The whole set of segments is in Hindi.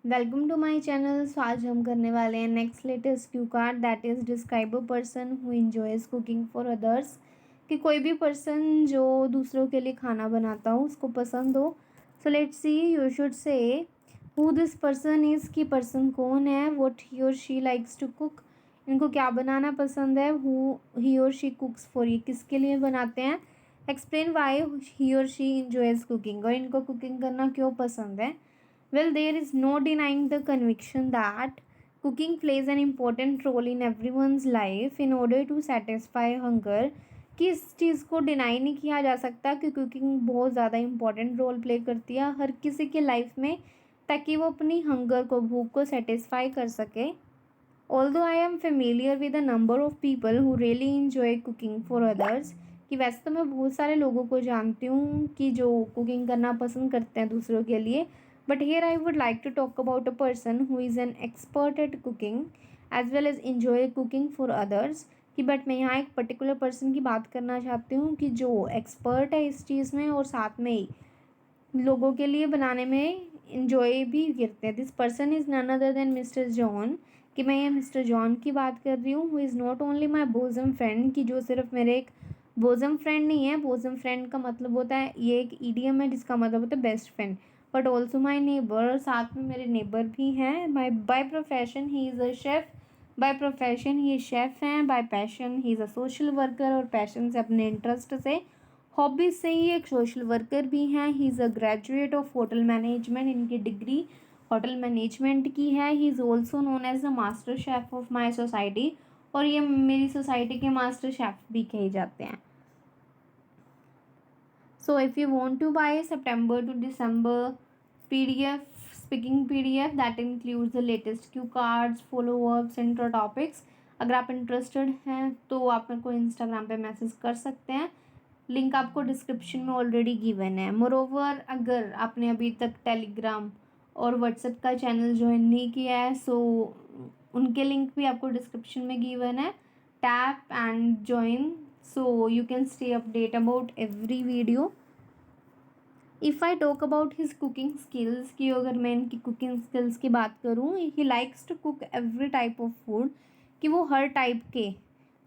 Welcome to my channel. So आज हम करने वाले हैं next latest cue card that is describe a person who enjoys cooking for others. कि कोई भी पर्सन जो दूसरों के लिए खाना बनाता हो उसको पसंद हो। So let's see, you should say who this person is, कि पर्सन कौन है, व्हाट ही और शी लाइक्स टू कुक, इनको क्या बनाना पसंद है, हु ही और शी कुक्स फॉर, ये किसके लिए बनाते हैं, एक्सप्लेन वाई ही और शी एंजॉयज कुकिंग, और इनको कुकिंग करना क्यों पसंद है। Well, there is no denying the conviction that cooking plays an important role in everyone's life in order to satisfy hunger। कि इस चीज़ को डिनाई नहीं किया जा सकता कि कुकिंग बहुत ज़्यादा इंपॉर्टेंट रोल प्ले करती है हर किसी के लाइफ में, ताकि वो अपनी हंगर को, भूख को सेटिस्फाई कर सके। Although I am familiar with a number of people who really enjoy cooking for others, कि वैसे तो मैं बहुत सारे लोगों को जानती हूँ कि जो कुकिंग करना पसंद करते हैं दूसरों के लिए, but here I would like to talk about a person who is an expert at cooking as well as enjoy cooking for others। कि बट मैं यहाँ एक पर्टिकुलर पर्सन की बात करना चाहती हूँ कि जो एक्सपर्ट है इस चीज़ में और साथ में ही लोगों के लिए बनाने में इंजॉय भी करते हैं। This person is none other than mister John. कि मैं ये मिस्टर जॉन की बात कर रही हूँ, who is not only my bosom friend, कि जो सिर्फ मेरे एक बोजम फ्रेंड नहीं है। बोजम फ्रेंड का मतलब होता है, ये एक ईडियम है जिसका मतलब होता है best friend, but also my neighbour, और साथ में मेरे नेबर भी हैं। By profession he is a chef, by profession ये शेफ़ हैं, bye passion he is a social worker, और पैशन से, अपने इंटरेस्ट से, हॉबीज से ही एक सोशल वर्कर भी हैं। He is a graduate of hotel management, इनकी डिग्री होटल मैनेजमेंट की है। He is also known as the master chef of my society, और ये मेरी सोसाइटी के मास्टर शेफ़ भी कहे जाते हैं। So if you want to buy September to December PDF, speaking PDF that includes the latest cue cards, follow-ups, intro topics, अगर आप इंटरेस्टेड हैं तो आप मेरे को इंस्टाग्राम पे मैसेज कर सकते हैं। लिंक आपको डिस्क्रिप्शन में ऑलरेडी गिवन है। मोरोवर, अगर आपने अभी तक टेलीग्राम और व्हाट्सएप का चैनल ज्वाइन नहीं किया है, सो उनके लिंक भी आपको डिस्क्रिप्शन में गिवन है। Tap and join so you can stay update about every video. If I talk about his cooking skills, की अगर मैं इनकी कुकिंग स्किल्स की बात करूँ, he likes to cook every type of food, कि वो हर टाइप के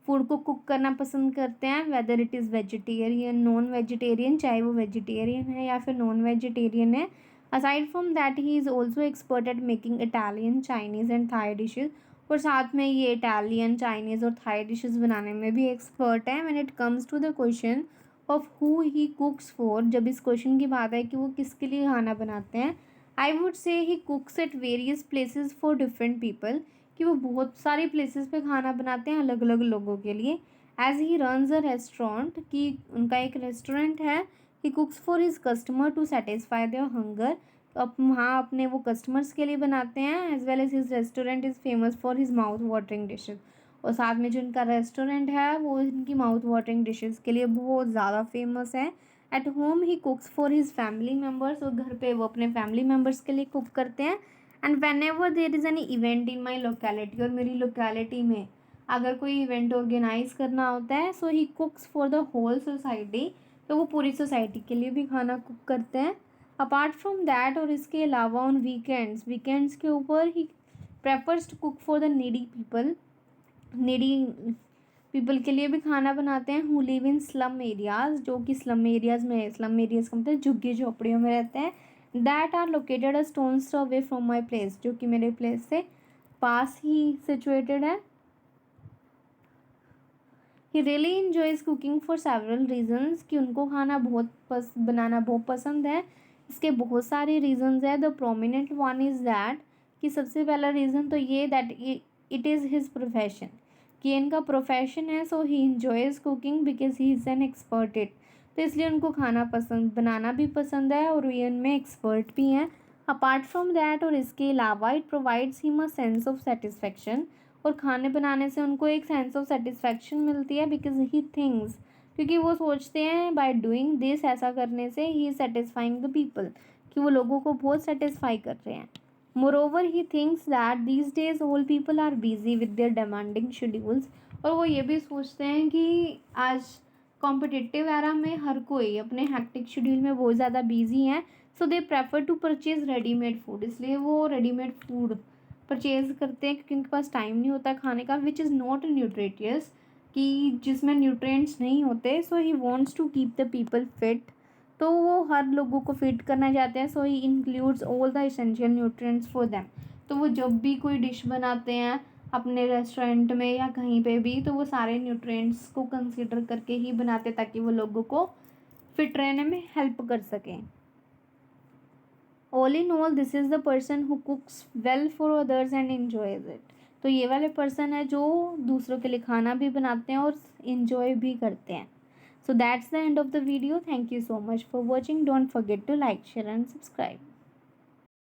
फूड को कुक करना पसंद करते हैं, whether it is vegetarian, non vegetarian, चाहे वो वेजिटेरियन है या फिर नॉन वेजिटेरियन है। Aside from that he is also expert at making Italian, Chinese and Thai dishes, और साथ में ये इटालियन, चाइनीज़ और थाई डिशेज बनाने में भी एक्सपर्ट है। When it comes to the question of who he cooks for, जब इस क्वेश्चन की बात है कि वो किसके लिए खाना बनाते हैं, I would say he कुक्स at various places for different people, कि वो बहुत सारी प्लेसेस पे खाना बनाते हैं अलग अलग लोगों के लिए। As he runs a restaurant, कि उनका एक रेस्टोरेंट है। He cooks for his customer to satisfy their hunger, अब वहाँ अपने वो कस्टमर्स के लिए बनाते हैं। As well as his restaurant is famous for his mouth watering dishes, और साथ में जो इनका रेस्टोरेंट है वो इनकी माउथ वाटरिंग डिशेस के लिए बहुत ज़्यादा फेमस है। At home he cooks for his family members, और घर पे वो अपने फैमिली मेम्बर्स के लिए कुक करते हैं। And when ever there is any event in my locality, और मेरी लोकेलिटी में अगर कोई इवेंट ऑर्गेनाइज करना होता है, so he cooks for the whole society, तो वो पूरी सोसाइटी के लिए भी खाना कुक करते हैं। अपार्ट फ्रॉम दैट, और इसके अलावा ऑन वीकेंड्स के ऊपर he prefers to cook for the needy people, needy people के लिए भी खाना बनाते हैं। Who live in slum areas, जो कि स्लम एरियाज़ में, स्लम एरियाज़ का मतलब झुग्गी झोपड़ियों में रहते हैं। That are located a stone's throw away from my place, जो कि मेरे प्लेस से पास ही सिचुएटेड है। He really enjoys cooking for several reasons, कि उनको खाना बनाना बहुत पसंद है। इसके बहुत सारे रीजन्स है। The prominent one is that, कि सबसे पहला रीज़न तो ये that it is his profession, कि इनका प्रोफेशन है। So he enjoys cooking because he is an expert it, तो इसलिए उनको खाना पसंद, बनाना भी पसंद है और ये इनमें एक्सपर्ट भी हैं। अपार्ट फ्रॉम दैट, और इसके अलावा it provides him a sense of satisfaction, और खाने बनाने से उनको एक सेंस ऑफ सेटिस्फेक्शन मिलती है। बिकॉज ही थिंग्स, क्योंकि वो सोचते हैं बाय डूइंग दिस, ऐसा करने से he is satisfying the people, कि वो लोगों को बहुत सेटिस्फाई कर रहे हैं। Moreover he thinks that these days all people are busy with their demanding schedules, और वो ये भी सोचते हैं कि आज कॉम्पिटिटिव एरा में हर कोई अपने हैक्टिक शेड्यूल में बहुत ज़्यादा बिजी हैं, so they prefer to purchase readymade food, इसलिए वो रेडीमेड फूड परचेज करते हैं क्योंकि उनके पास टाइम नहीं होता खाने का, विच इज़ नॉट न्यूट्रिटियस, कि जिसमें न्यूट्रिएंट्स नहीं होते. So he wants to keep the people fit, तो वो हर लोगों को फिट करना चाहते हैं. So he includes all the essential nutrients for them. तो वो जब भी कोई डिश बनाते हैं अपने रेस्टोरेंट में या कहीं पे भी, तो वो सारे न्यूट्रिएंट्स को कंसीडर करके ही बनाते हैं ताकि वो लोगों को फिट रहने में हेल्प कर सकें. All in all this is the person who कुक्स well for others and enjoys it. तो ये वाले पर्सन है जो दूसरों के लिए खाना भी बनाते हैं और इन्जॉय भी करते हैं. So that's the end of the video. Thank you so much for watching. Don't forget to like, share and subscribe.